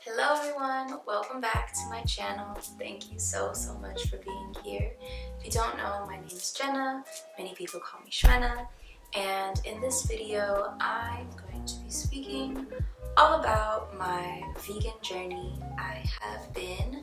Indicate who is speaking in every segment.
Speaker 1: Hello everyone, welcome back to my channel. Thank you so much for being here. If you don't know, my name is Jenna. Many people call me Shwena. And in this video, I'm going to be speaking all about my vegan journey. I have been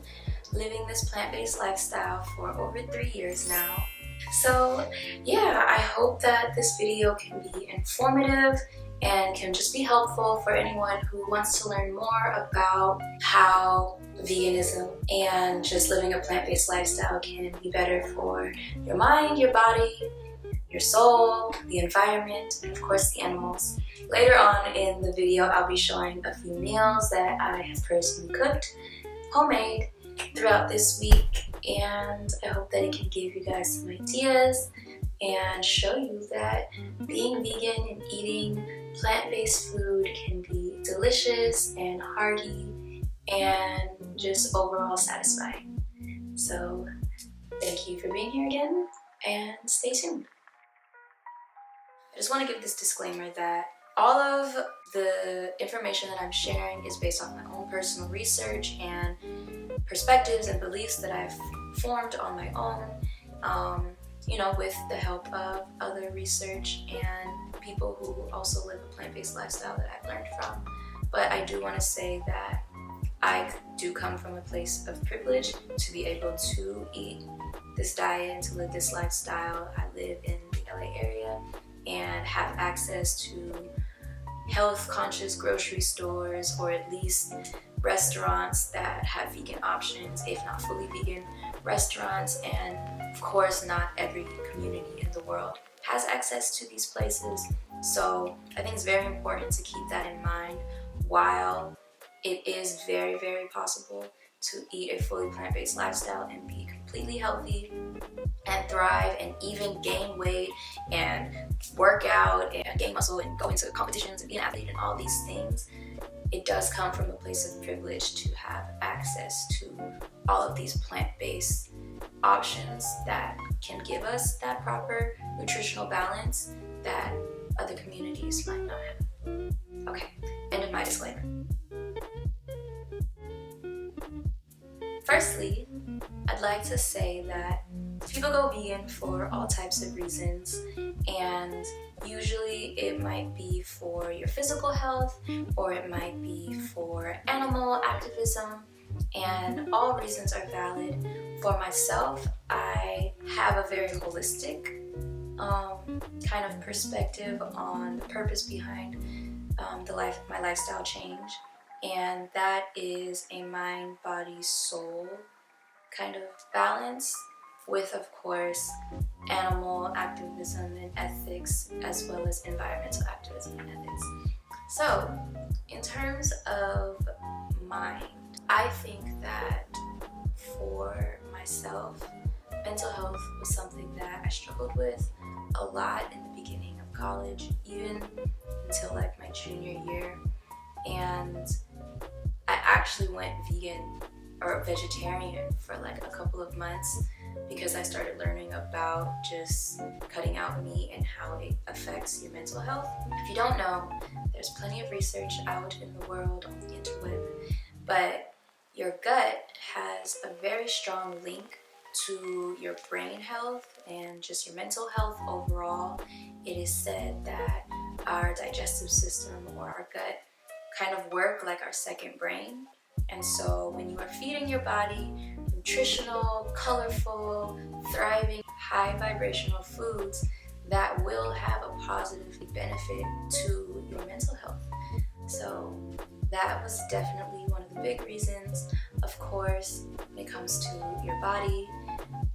Speaker 1: living this plant-based lifestyle for over 3 years now. So yeah, I hope that this video can be informative and can just be helpful for anyone who wants to learn more about how veganism and just living a plant-based lifestyle can be better for your mind, your body, your soul, the environment, and of course the animals. Later on in the video, I'll be showing a few meals that I have personally cooked, homemade, throughout this week, and I hope that it can give you guys some ideas and show you that being vegan and eating plant-based food can be delicious and hearty and just overall satisfying. So thank you for being here again and stay tuned. I just want to give this disclaimer that all of the information that I'm sharing is based on my own personal research and perspectives and beliefs that I've formed on my own, with the help of other research and people who also live a plant-based lifestyle that I've learned from. But I do want to say that I do come from a place of privilege to be able to eat this diet and to live this lifestyle. I live in the LA area and have access to health-conscious grocery stores, or at least restaurants that have vegan options, if not fully vegan restaurants. And of course, not every community in the world has access to these places. So I think it's very important to keep that in mind. While it is very possible to eat a fully plant-based lifestyle and be completely healthy and thrive and even gain weight and work out and gain muscle and go into competitions and be an athlete and all these things, it does come from a place of privilege to have access to all of these plant-based options that can give us that proper nutritional balance that other communities might not have. Okay, end of my disclaimer. Firstly, I'd like to say that people go vegan for all types of reasons, and usually it might be for your physical health or it might be for animal activism, and all reasons are valid. For myself, I have a very holistic kind of perspective on the purpose behind my lifestyle change, and that is a mind, body, soul kind of balance with, of course, animal activism and ethics, as well as environmental activism and ethics. So, in terms of mind, I think that for myself, mental health was something that I struggled with a lot in the beginning of college, even until like my junior year. And I actually went vegan or vegetarian for like a couple of months because I started learning about just cutting out meat and how it affects your mental health. If you don't know, there's plenty of research out in the world on the interweb, but your gut has a very strong link to your brain health and just your mental health overall. It is said that our digestive system or our gut kind of work like our second brain. And so when you are feeding your body nutritional, colorful, thriving, high vibrational foods, that will have a positive benefit to your mental health. So that was definitely one of the big reasons. Of course, when it comes to your body,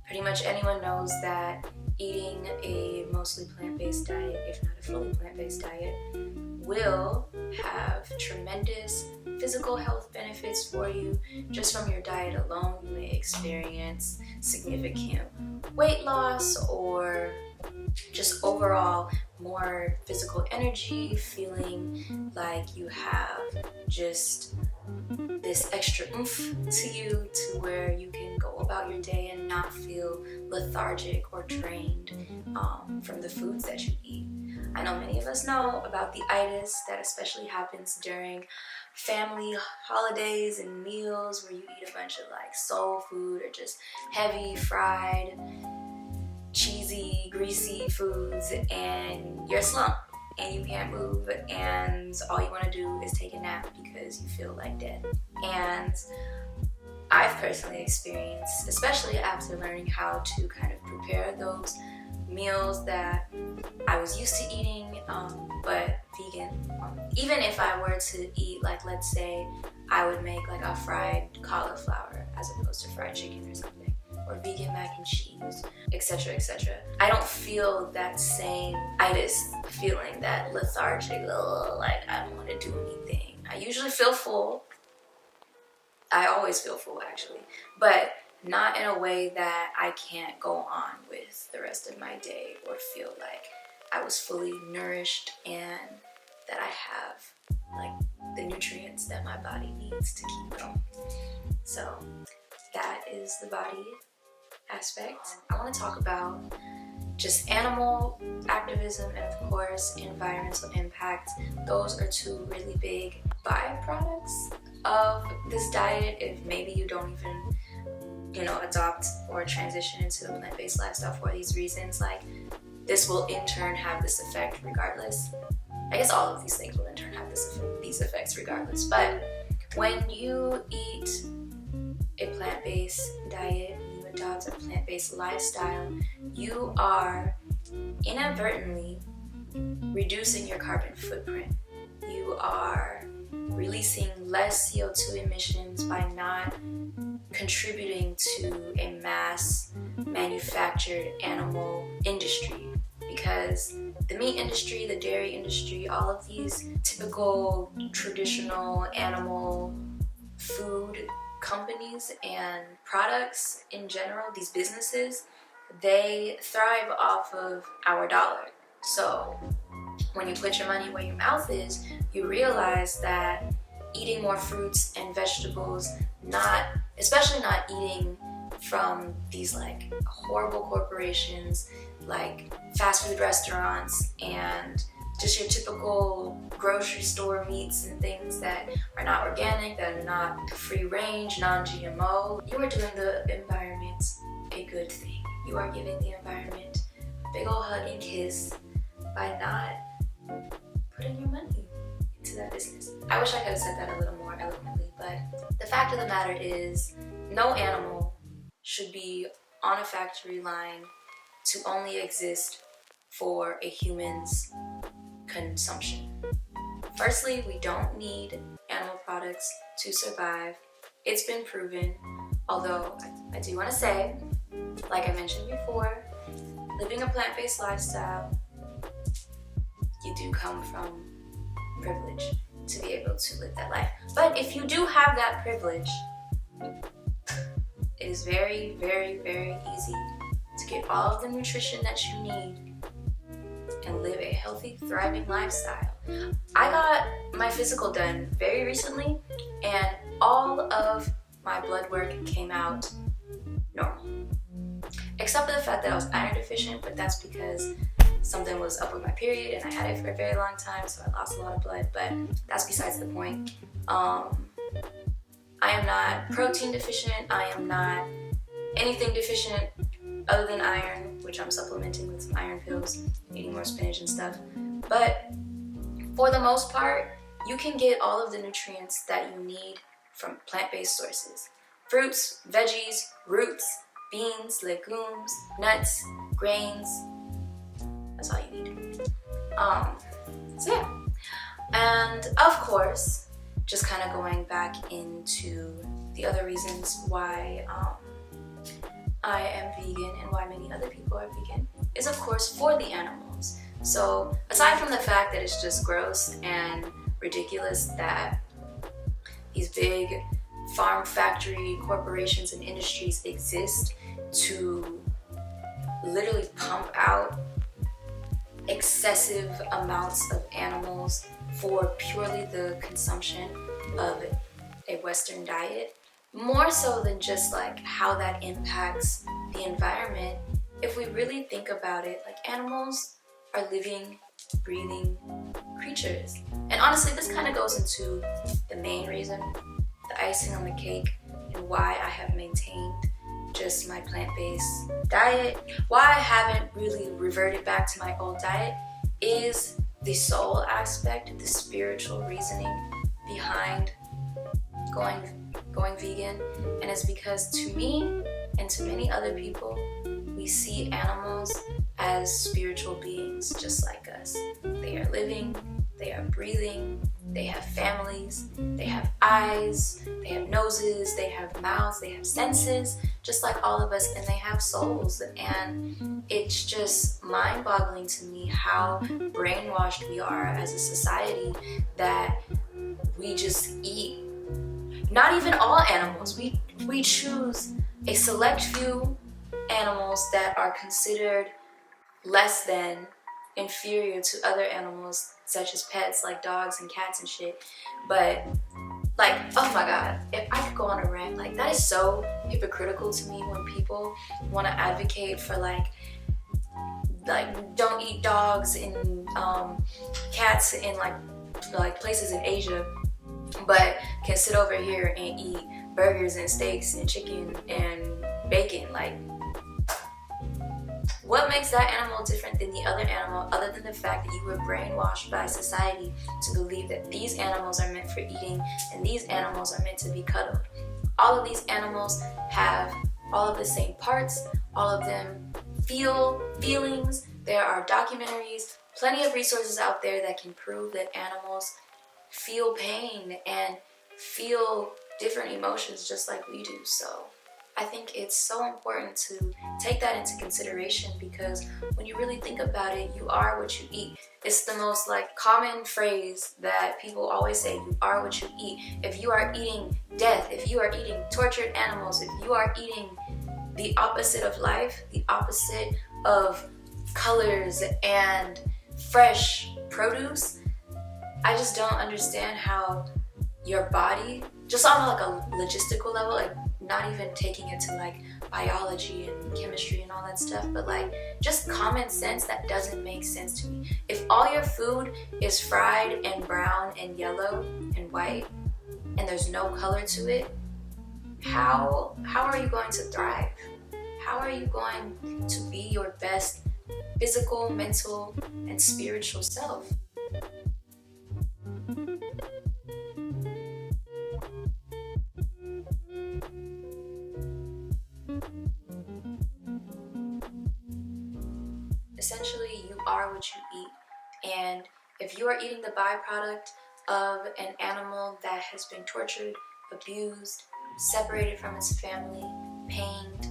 Speaker 1: pretty much anyone knows that eating a mostly plant-based diet, if not a fully plant-based diet, will have tremendous physical health benefits for you. Just from your diet alone, you may experience significant weight loss or just overall more physical energy, feeling like you have just this extra oomph to you, to where you can go about your day and not feel lethargic or drained from the foods that you eat. I know many of us know about the itis that especially happens during family holidays and meals where you eat a bunch of like soul food or just heavy fried, cheesy, greasy foods, and you're slumped and you can't move and all you want to do is take a nap because you feel like dead. And I've personally experienced, especially after learning how to kind of prepare those meals that I was used to eating, but vegan. Even if I were to eat, like, let's say I would make like a fried cauliflower as opposed to fried chicken or something, or vegan mac and cheese, etc., etc. I don't feel that same itis feeling, that lethargic, like I don't want to do anything. I usually feel full. I always feel full actually, but not in a way that I can't go on with the rest of my day or feel like I was fully nourished and that I have like the nutrients that my body needs to keep going. So that is the body aspect. I want to talk about just animal activism and of course environmental impact. Those are two really big byproducts of this diet if maybe you don't even adopt or transition into the plant-based lifestyle for these reasons. Like, this will in turn have this effect regardless. I guess all of these things will in turn have these effects regardless. But when you eat a plant-based diet, you adopt a plant-based lifestyle, you are inadvertently reducing your carbon footprint. You are releasing less CO2 emissions by not contributing to a mass manufactured animal industry, because the meat industry, the dairy industry, all of these typical traditional animal food companies and products in general, these businesses, they thrive off of our dollar. So when you put your money where your mouth is, you realize that eating more fruits and vegetables, especially not eating from these like horrible corporations like fast food restaurants and just your typical grocery store meats and things that are not organic, that are not free range, non-GMO, you are doing the environment a good thing. You are giving the environment a big ol' hug and kiss by not putting your money into that business. I wish I could have said that a little more eloquently, but the fact of the matter is no animal should be on a factory line to only exist for a human's consumption. Firstly, we don't need animal products to survive. It's been proven, although I do want to say, like I mentioned before, living a plant-based lifestyle, you do come from privilege to be able to live that life. But if you do have that privilege, it is very, very, very easy to get all of the nutrition that you need and live a healthy, thriving lifestyle. I got my physical done very recently and all of my blood work came out normal. Except for the fact that I was iron deficient, but that's because something was up with my period and I had it for a very long time, so I lost a lot of blood, but that's besides the point. I am not protein deficient, I am not anything deficient other than iron, which I'm supplementing with some iron pills, eating more spinach and stuff. But for the most part, you can get all of the nutrients that you need from plant-based sources. Fruits, veggies, roots, beans, legumes, nuts, grains. That's all you need. So yeah. And of course, just kind of going back into the other reasons why I am vegan and why many other people are vegan is of course for the animals. So aside from the fact that it's just gross and ridiculous that these big farm factory corporations and industries exist to literally pump out excessive amounts of animals for purely the consumption of a Western diet, more so than just like how that impacts the environment. If we really think about it, like animals are living breathing creatures. And honestly, this kind of goes into the main reason, the icing on the cake, and why I have maintained just my plant-based diet, why I haven't really reverted back to my old diet, is the soul aspect, the spiritual reasoning behind going vegan. And it's because to me and to many other people, we see animals as spiritual beings just like us. They are living, they are breathing, they have families, they have eyes, they have noses, they have mouths, they have senses, just like all of us, and they have souls. And it's just mind-boggling to me how brainwashed we are as a society that we just eat. Not even all animals. We choose a select few animals that are considered less than, inferior to other animals such as pets like dogs and cats and shit. But like, oh my god, if I could go on a rant, like that is so hypocritical to me when people want to advocate for like don't eat dogs and cats in like places in Asia, but can sit over here and eat burgers and steaks and chicken and bacon. Like, what makes that animal different than the other animal, other than the fact that you were brainwashed by society to believe that these animals are meant for eating and these animals are meant to be cuddled? All of these animals have all of the same parts, all of them feel feelings. There are documentaries, plenty of resources out there that can prove that animals feel pain and feel different emotions just like we do. So I think it's so important to take that into consideration, because when you really think about it, you are what you eat. It's the most like common phrase that people always say, you are what you eat. If you are eating death, if you are eating tortured animals, if you are eating the opposite of life, the opposite of colors and fresh produce, I just don't understand how your body, just on like a logistical level, like not even taking it to like biology and chemistry and all that stuff, but like just common sense, that doesn't make sense to me. If all your food is fried and brown and yellow and white and there's no color to it, how are you going to thrive? How are you going to be your best physical, mental, and spiritual self? Essentially, you are what you eat, and if you are eating the byproduct of an animal that has been tortured, abused, separated from its family, pained,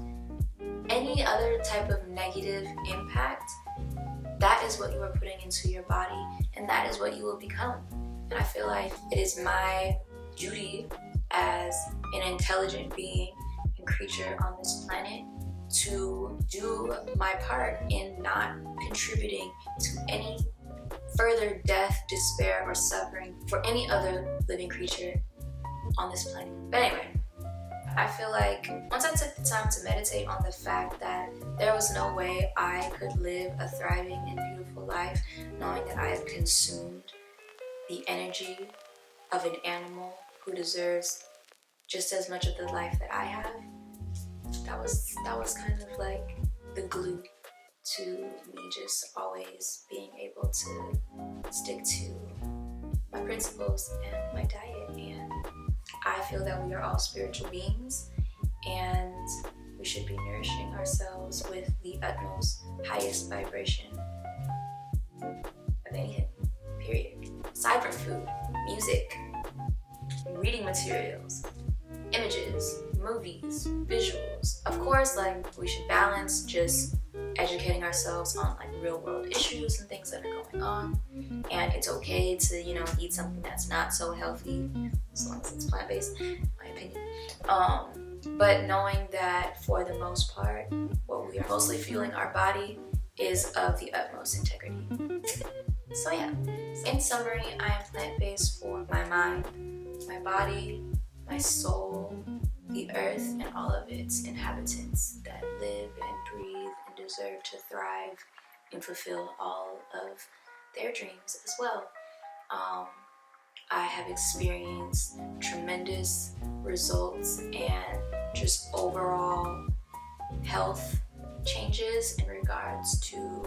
Speaker 1: any other type of negative impact, that is what you are putting into your body, and that is what you will become. And I feel like it is my duty as an intelligent being and creature on this planet to do my part in not contributing to any further death, despair, or suffering for any other living creature on this planet. But anyway, I feel like once I took the time to meditate on the fact that there was no way I could live a thriving and beautiful life knowing that I have consumed the energy of an animal who deserves just as much of the life that I have, that was kind of like the glue to me just always being able to stick to my principles and my diet. And I feel that we are all spiritual beings, and we should be nourishing ourselves with the utmost, highest vibration of anything, period. Aside from food, music, reading materials, images, movies, visuals. Of course, like, we should balance just educating ourselves on like real world issues and things that are going on. And it's okay to, eat something that's not so healthy as long as it's plant-based, in my opinion. But knowing that for the most part, what we are mostly fueling our body is of the utmost integrity. So yeah, in summary, I am plant-based for my mind, my body, my soul, the earth, and all of its inhabitants that live and breathe and deserve to thrive and fulfill all of their dreams as well. I have experienced tremendous results and just overall health changes in regards to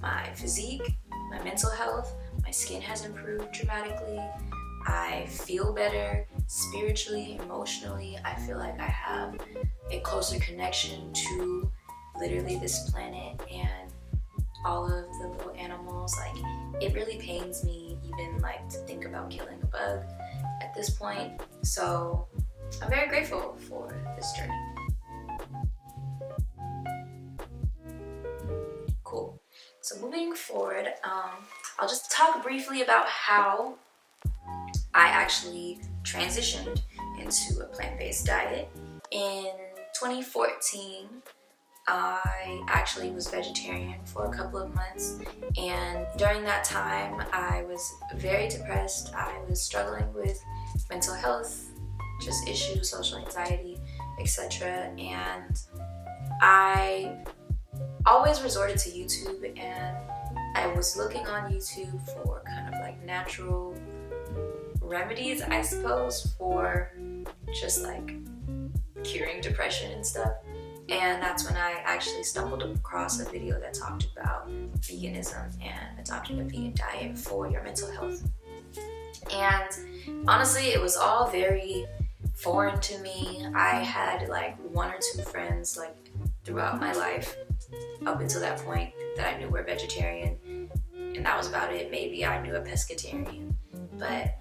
Speaker 1: my physique, my mental health. My skin has improved dramatically. I feel better spiritually, emotionally. I feel like I have a closer connection to literally this planet and all of the little animals. Like, it really pains me even like to think about killing a bug at this point. So I'm very grateful for this journey. Cool. So moving forward, I'll just talk briefly about how I actually transitioned into a plant-based diet. In 2014, I actually was vegetarian for a couple of months, and during that time I was very depressed. I was struggling with mental health, just issues, social anxiety, etc. And I always resorted to YouTube, and I was looking on YouTube for kind of like natural remedies, I suppose, for just like curing depression and stuff. And that's when I actually stumbled across a video that talked about veganism and adopting a vegan diet for your mental health. And honestly, it was all very foreign to me. I had like one or two friends like throughout my life up until that point that I knew were vegetarian, and that was about it. Maybe I knew a pescatarian, but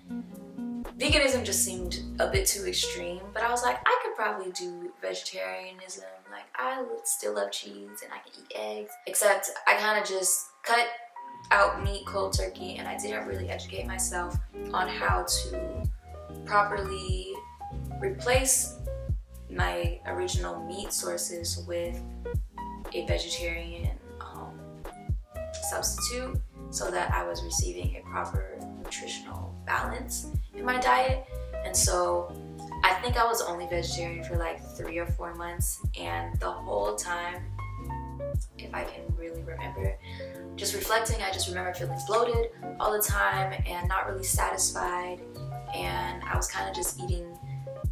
Speaker 1: veganism just seemed a bit too extreme. But I was like, I could probably do vegetarianism. Like, I still love cheese and I can eat eggs, except I kind of just cut out meat cold turkey, and I didn't really educate myself on how to properly replace my original meat sources with a vegetarian substitute, so that I was receiving a proper nutritional balance in my diet. And so I think I was only vegetarian for like 3 or 4 months, and the whole time, if I can really remember, just reflecting, I just remember feeling bloated all the time and not really satisfied, and I was kind of just eating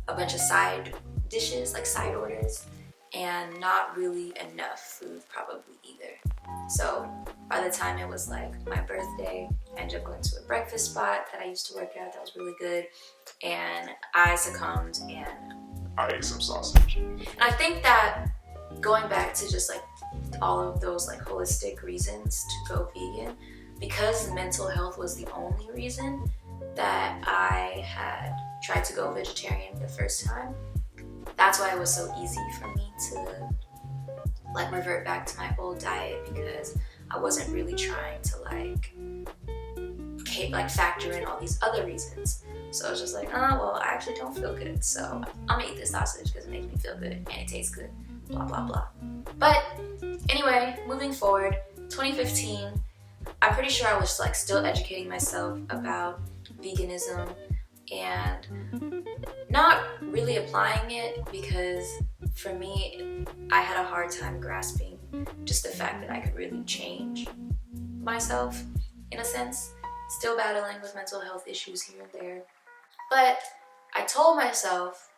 Speaker 1: a bunch of side dishes, like side orders, and not really enough food probably either. So by the time it was like my birthday, I ended up going to a breakfast spot that I used to work at that was really good, and I succumbed and
Speaker 2: I ate some sausage.
Speaker 1: And I think that going back to just like all of those like holistic reasons to go vegan, because mental health was the only reason that I had tried to go vegetarian the first time, that's why it was so easy for me to like revert back to my old diet, because I wasn't really trying to like factor in all these other reasons. So I was just like, oh, well, I actually don't feel good, so I'm gonna eat this sausage because it makes me feel good and it tastes good, blah, blah, blah. But anyway, moving forward, 2015, I'm pretty sure I was like still educating myself about veganism and not really applying it, because for me, I had a hard time grasping just the fact that I could really change myself in a sense. Still battling with mental health issues here and there. But I told myself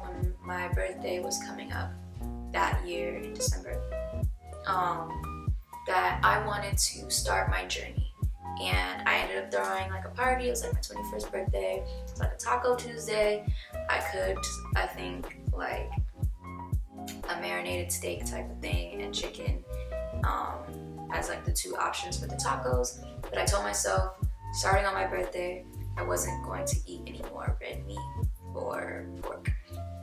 Speaker 1: when my birthday was coming up that year in December, that I wanted to start my journey. And I ended up throwing like a party. It was like my 21st birthday. It was like a Taco Tuesday. I cooked, I think, like a marinated steak type of thing and chicken as like the two options for the tacos. But I told myself, starting on my birthday, I wasn't going to eat any more red meat or pork.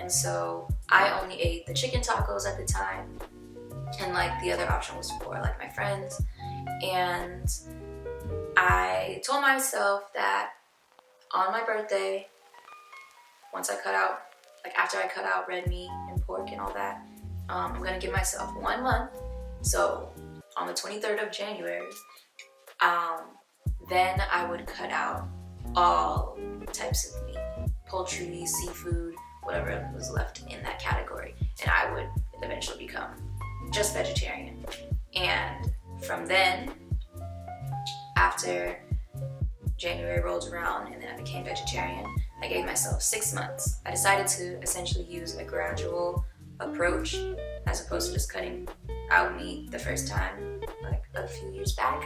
Speaker 1: And so I only ate the chicken tacos at the time, and like the other option was for like my friends. And I told myself that on my birthday, once I cut out, like after I cut out red meat and pork and all that, I'm gonna give myself 1 month. So on the 23rd of January, then I would cut out all types of meat, poultry, seafood, whatever was left in that category, and I would eventually become just vegetarian. And from then, after January rolled around and then I became vegetarian, I gave myself 6 months. I decided to essentially use a gradual approach as opposed to just cutting out meat the first time, like a few years back.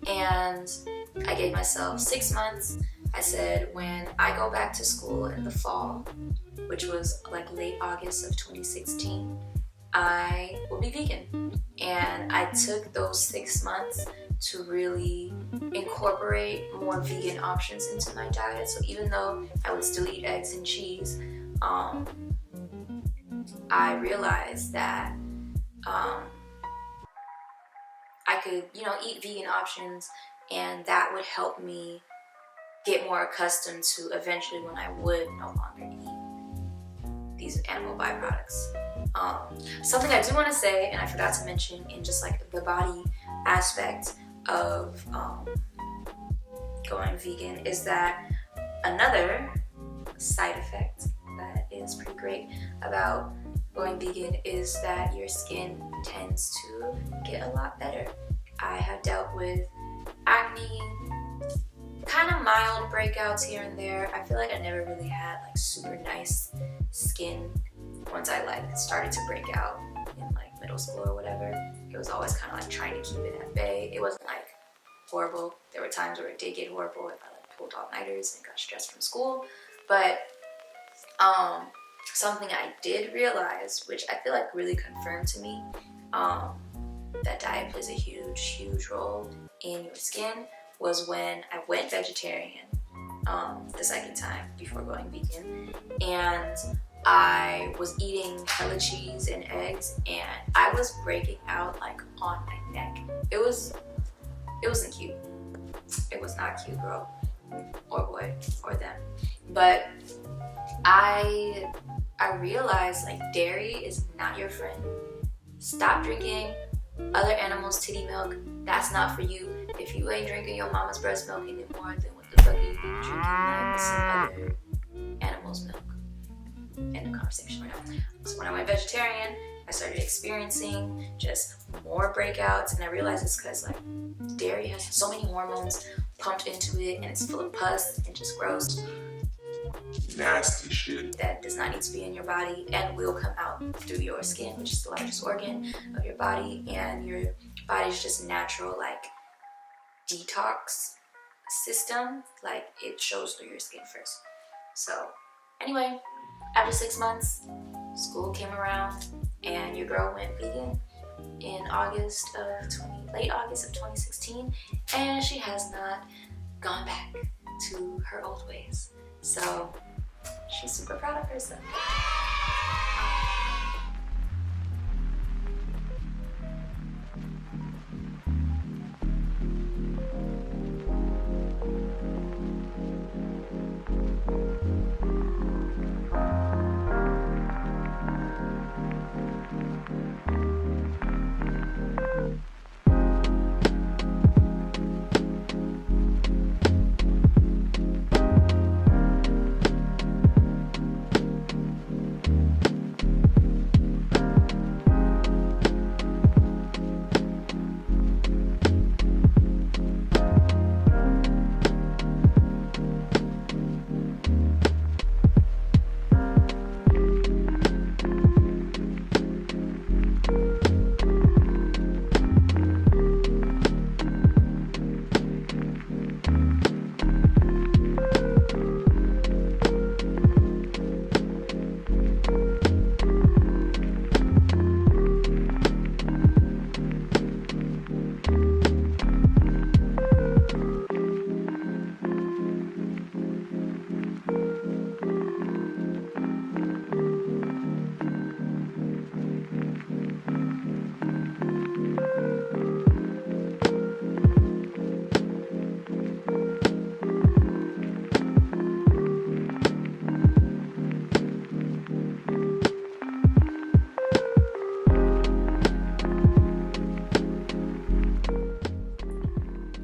Speaker 1: And I gave myself 6 months. I said, when I go back to school in the fall, which was like late August of 2016, I will be vegan. And I took those 6 months to really incorporate more vegan options into my diet. So even though I would still eat eggs and cheese, I realized that I could, eat vegan options, and that would help me get more accustomed to eventually when I would no longer eat these animal byproducts. Something I do want to say, and I forgot to mention in just like the body aspect of going vegan, is that another side effect that is pretty great about going vegan is that your skin tends to get a lot better. I have dealt with acne, kind of mild breakouts here and there. I feel like I never really had like super nice skin once I like started to break out in like middle school or whatever. It was always kind of like trying to keep it at bay. It wasn't like horrible. There were times where it did get horrible if I like pulled all-nighters and got stressed from school. But something I did realize, which I feel like really confirmed to me, that diet plays a huge role in your skin, was when I went vegetarian the second time before going vegan, and I was eating hella cheese and eggs, and I was breaking out like on my neck. It wasn't cute. It was not cute, girl or boy or them. But I realized like dairy is not your friend. Stop drinking other animals' titty milk. That's not for you. If you ain't drinking your mama's breast milk anymore, then what the fuck are you drinking like some other animal's milk? End of conversation right now. So when I went vegetarian, I started experiencing just more breakouts, and I realized it's because like dairy has so many hormones pumped into it, and it's full of pus and just gross,
Speaker 2: nasty shit
Speaker 1: that does not need to be in your body and will come out through your skin, which is the largest organ of your body, and your body's just natural like detox system, like it shows through your skin first. So anyway, after 6 months, school came around, and your girl went vegan in late August of 2016, and she has not gone back to her old ways. So she's super proud of herself.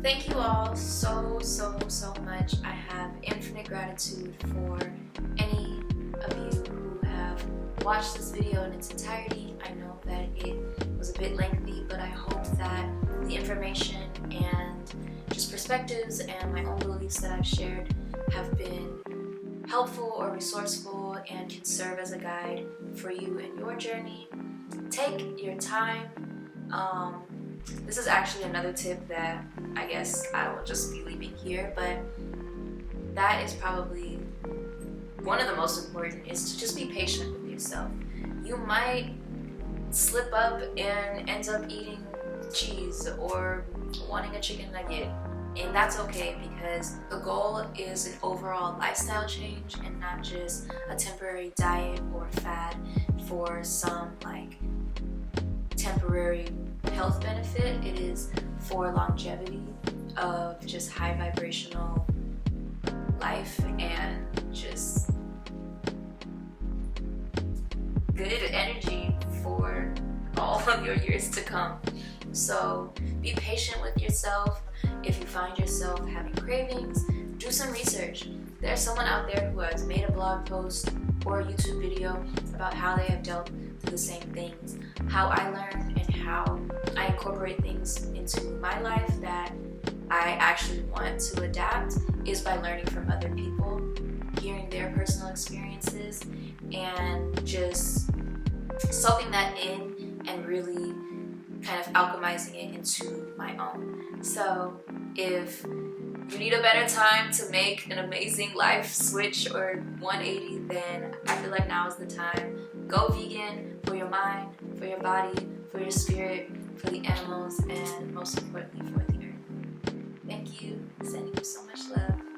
Speaker 1: Thank you all so much. I have infinite gratitude for any of you who have watched this video in its entirety. I know that it was a bit lengthy, but I hope that the information and just perspectives and my own beliefs that I've shared have been helpful or resourceful and can serve as a guide for you in your journey. Take your time. This is actually another tip that I guess I will just be leaving here, but that is probably one of the most important, is to just be patient with yourself. You might slip up and end up eating cheese or wanting a chicken nugget, and that's okay, because the goal is an overall lifestyle change and not just a temporary diet or fad for some like temporary health benefit. It is for longevity of just high vibrational life and just good energy for all of your years to come. So be patient with yourself. If you find yourself having cravings, do some research. There's someone out there who has made a blog post or a YouTube video about how they have dealt with the same things. How I learned and how I incorporate things into my life that I actually want to adapt is by learning from other people, hearing their personal experiences, and just soaking that in and really kind of alchemizing it into my own. So if you need a better time to make an amazing life switch or 180, then I feel like now is the time. Go vegan for your mind, for your body, for your spirit, for the animals, and most importantly for the earth. Thank you. Sending you so much love.